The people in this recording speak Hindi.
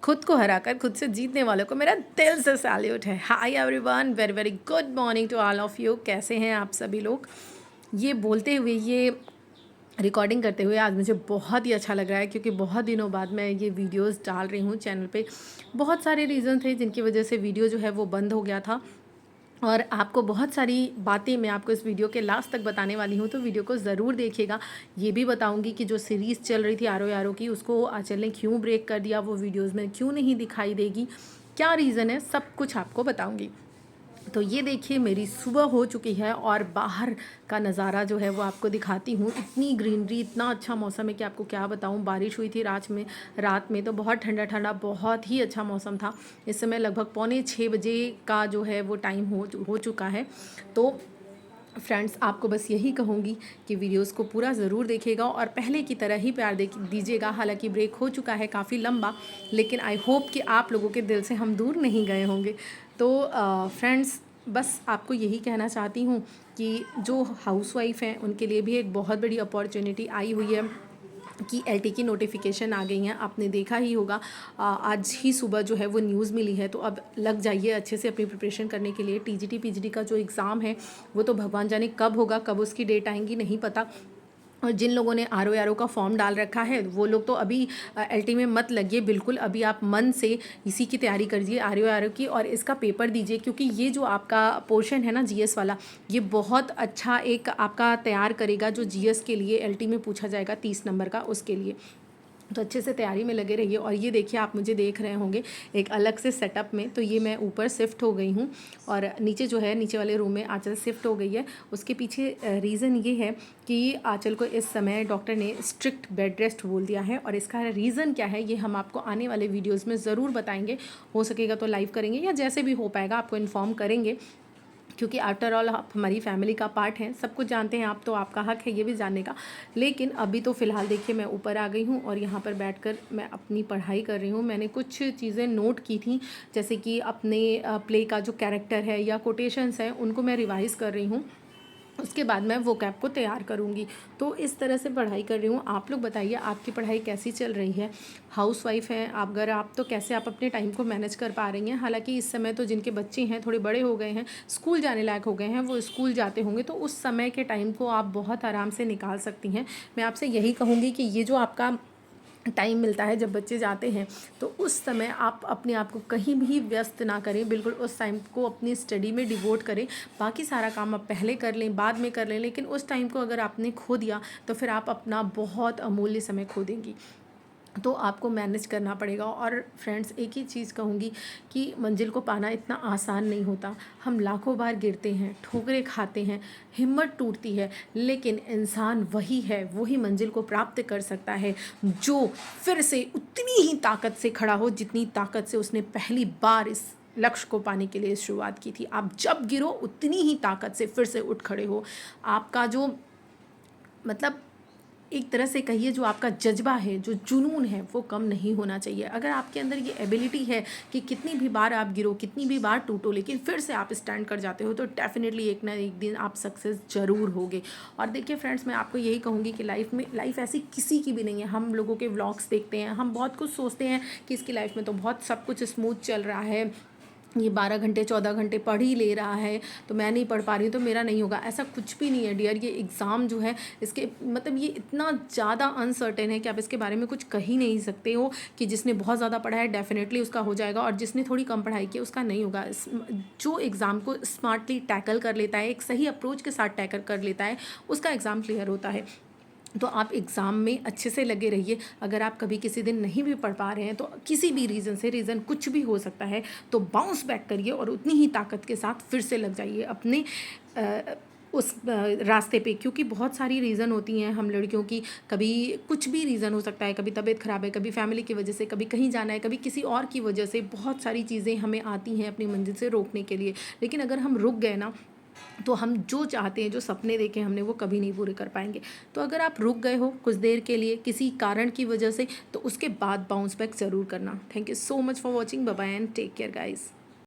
खुद को हराकर खुद से जीतने वालों को मेरा दिल से सैल्यूट है। Hi everyone, very very good morning to all of you. कैसे हैं आप सभी लोग? ये बोलते हुए, ये रिकॉर्डिंग करते हुए आज मुझे बहुत ही अच्छा लग रहा है, क्योंकि बहुत दिनों बाद मैं ये वीडियोस डाल रही हूँ चैनल पे। बहुत सारे रीज़न थे जिनकी वजह से वीडियो जो है वो बंद हो गया था, और आपको बहुत सारी बातें मैं आपको इस वीडियो के लास्ट तक बताने वाली हूँ, तो वीडियो को ज़रूर देखिएगा। ये भी बताऊँगी कि जो सीरीज़ चल रही थी आरो यारो की, उसको आंचल ने क्यों ब्रेक कर दिया, वो वीडियोज़ में क्यों नहीं दिखाई देगी, क्या रीज़न है, सब कुछ आपको बताऊँगी। तो ये देखिए, मेरी सुबह हो चुकी है और बाहर का नज़ारा जो है वो आपको दिखाती हूँ। इतनी ग्रीनरी, इतना अच्छा मौसम है कि आपको क्या बताऊँ। बारिश हुई थी रात में तो बहुत ठंडा ठंडा, बहुत ही अच्छा मौसम था। इस समय लगभग 5:45 बजे का जो है वो टाइम हो चुका है। तो फ्रेंड्स, आपको बस यही कहूँगी कि वीडियोस को पूरा ज़रूर देखिएगा और पहले की तरह ही प्यार दीजिएगा। हालांकि ब्रेक हो चुका है काफ़ी लंबा, लेकिन आई होप कि आप लोगों के दिल से हम दूर नहीं गए होंगे। तो फ्रेंड्स, बस आपको यही कहना चाहती हूँ कि जो हाउसवाइफ हैं उनके लिए भी एक बहुत बड़ी अपॉर्चुनिटी आई हुई है कि एलटी की नोटिफिकेशन आ गई हैं। आपने देखा ही होगा, आज ही सुबह जो है वो न्यूज़ मिली है। तो अब लग जाइए अच्छे से अपनी प्रिपरेशन करने के लिए। टीजीटी पीजीटी का जो एग्ज़ाम है वो तो भगवान जाने कब होगा, कब उसकी डेट आएंगी नहीं पता। और जिन लोगों ने आर ओ आर ओ का फॉर्म डाल रखा है वो लोग तो अभी एल में मत लगिए बिल्कुल। अभी आप मन से इसी की तैयारी करिए, आर ओ की, और इसका पेपर दीजिए, क्योंकि ये जो आपका पोर्शन है ना जीएस वाला, ये बहुत अच्छा एक आपका तैयार करेगा। जो जीएस के लिए एल में पूछा जाएगा 30 नंबर का, उसके लिए तो अच्छे से तैयारी में लगे रहिए। और ये देखिए, आप मुझे देख रहे होंगे एक अलग से सेटअप में। तो ये मैं ऊपर शिफ्ट हो गई हूँ और नीचे जो है, नीचे वाले रूम में आंचल शिफ्ट हो गई है। उसके पीछे रीज़न ये है कि आंचल को इस समय डॉक्टर ने स्ट्रिक्ट बेड रेस्ट बोल दिया है, और इसका रीज़न क्या है ये हम आपको आने वाले वीडियोज़ में ज़रूर बताएंगे। हो सकेगा तो लाइव करेंगे, या जैसे भी हो पाएगा आपको इन्फॉर्म करेंगे, क्योंकि आफ्टर ऑल आप हमारी फैमिली का पार्ट हैं, सब कुछ जानते हैं आप, तो आपका हक है ये भी जानने का। लेकिन अभी तो फ़िलहाल देखिए, मैं ऊपर आ गई हूँ और यहाँ पर बैठकर मैं अपनी पढ़ाई कर रही हूँ। मैंने कुछ चीज़ें नोट की थी, जैसे कि अपने प्ले का जो कैरेक्टर है या कोटेशंस हैं, उनको मैं रिवाइज़ कर रही हूँ। उसके बाद मैं वो कैप को तैयार करूँगी। तो इस तरह से पढ़ाई कर रही हूँ। आप लोग बताइए, आपकी पढ़ाई कैसी चल रही है? हाउसवाइफ हैं आप, अगर आप, तो कैसे आप अपने टाइम को मैनेज कर पा रही हैं? हालांकि इस समय तो जिनके बच्चे हैं थोड़े बड़े हो गए हैं, स्कूल जाने लायक हो गए हैं, वो स्कूल जाते होंगे, तो उस समय के टाइम को आप बहुत आराम से निकाल सकती हैं। मैं आपसे यही कहूँगी कि ये जो आपका टाइम मिलता है जब बच्चे जाते हैं, तो उस समय आप अपने आप को कहीं भी व्यस्त ना करें। बिल्कुल उस टाइम को अपनी स्टडी में डिवोट करें। बाकी सारा काम आप पहले कर लें, बाद में कर लें, लेकिन उस टाइम को अगर आपने खो दिया तो फिर आप अपना बहुत अमूल्य समय खो देंगी। तो आपको मैनेज करना पड़ेगा। और फ्रेंड्स, एक ही चीज़ कहूँगी कि मंजिल को पाना इतना आसान नहीं होता। हम लाखों बार गिरते हैं, ठोकरें खाते हैं, हिम्मत टूटती है, लेकिन इंसान वही है, वही मंजिल को प्राप्त कर सकता है जो फिर से उतनी ही ताकत से खड़ा हो जितनी ताकत से उसने पहली बार इस लक्ष्य को पाने के लिए शुरुआत की थी। आप जब गिरो उतनी ही ताकत से फिर से उठ खड़े हो। आपका जो, मतलब, एक तरह से कहिए, जो आपका जज्बा है, जो जुनून है, वो कम नहीं होना चाहिए। अगर आपके अंदर ये एबिलिटी है कि कितनी भी बार आप गिरो, कितनी भी बार टूटो, लेकिन फिर से आप स्टैंड कर जाते हो, तो डेफिनेटली एक ना एक दिन आप सक्सेस ज़रूर होगे। और देखिए फ्रेंड्स, मैं आपको यही कहूँगी कि लाइफ ऐसी किसी की भी नहीं है। हम लोगों के व्लॉग्स देखते हैं, हम बहुत कुछ सोचते हैं कि इसकी लाइफ में तो बहुत सब कुछ स्मूथ चल रहा है, ये 12 घंटे 14 घंटे पढ़ ही ले रहा है, तो मैं नहीं पढ़ पा रही हूँ तो मेरा नहीं होगा। ऐसा कुछ भी नहीं है डियर। ये एग्ज़ाम जो है, इसके मतलब ये इतना ज़्यादा अनसर्टेन है कि आप इसके बारे में कुछ कह ही नहीं सकते हो कि जिसने बहुत ज़्यादा पढ़ा है डेफिनेटली उसका हो जाएगा, और जिसने थोड़ी कम पढ़ाई की उसका नहीं होगा। जो एग्ज़ाम को स्मार्टली टैकल कर लेता है, एक सही अप्रोच के साथ टैकल कर लेता है, उसका एग्ज़ाम क्लियर होता है। तो आप एग्ज़ाम में अच्छे से लगे रहिए। अगर आप कभी किसी दिन नहीं भी पढ़ पा रहे हैं, तो किसी भी रीज़न कुछ भी हो सकता है, तो बाउंस बैक करिए और उतनी ही ताकत के साथ फिर से लग जाइए अपने उस रास्ते पे। क्योंकि बहुत सारी रीज़न होती हैं हम लड़कियों की, कभी कुछ भी रीज़न हो सकता है, कभी तबीयत ख़राब है, कभी फैमिली की वजह से, कभी कहीं जाना है, कभी किसी और की वजह से, बहुत सारी चीज़ें हमें आती हैं अपनी मंजिल से रोकने के लिए। लेकिन अगर हम रुक गए ना, तो हम जो चाहते हैं, जो सपने देखे हमने, वो कभी नहीं पूरे कर पाएंगे। तो अगर आप रुक गए हो कुछ देर के लिए किसी कारण की वजह से, तो उसके बाद बाउंस बैक ज़रूर करना। Thank you so much for watching. Bye bye and take care guys.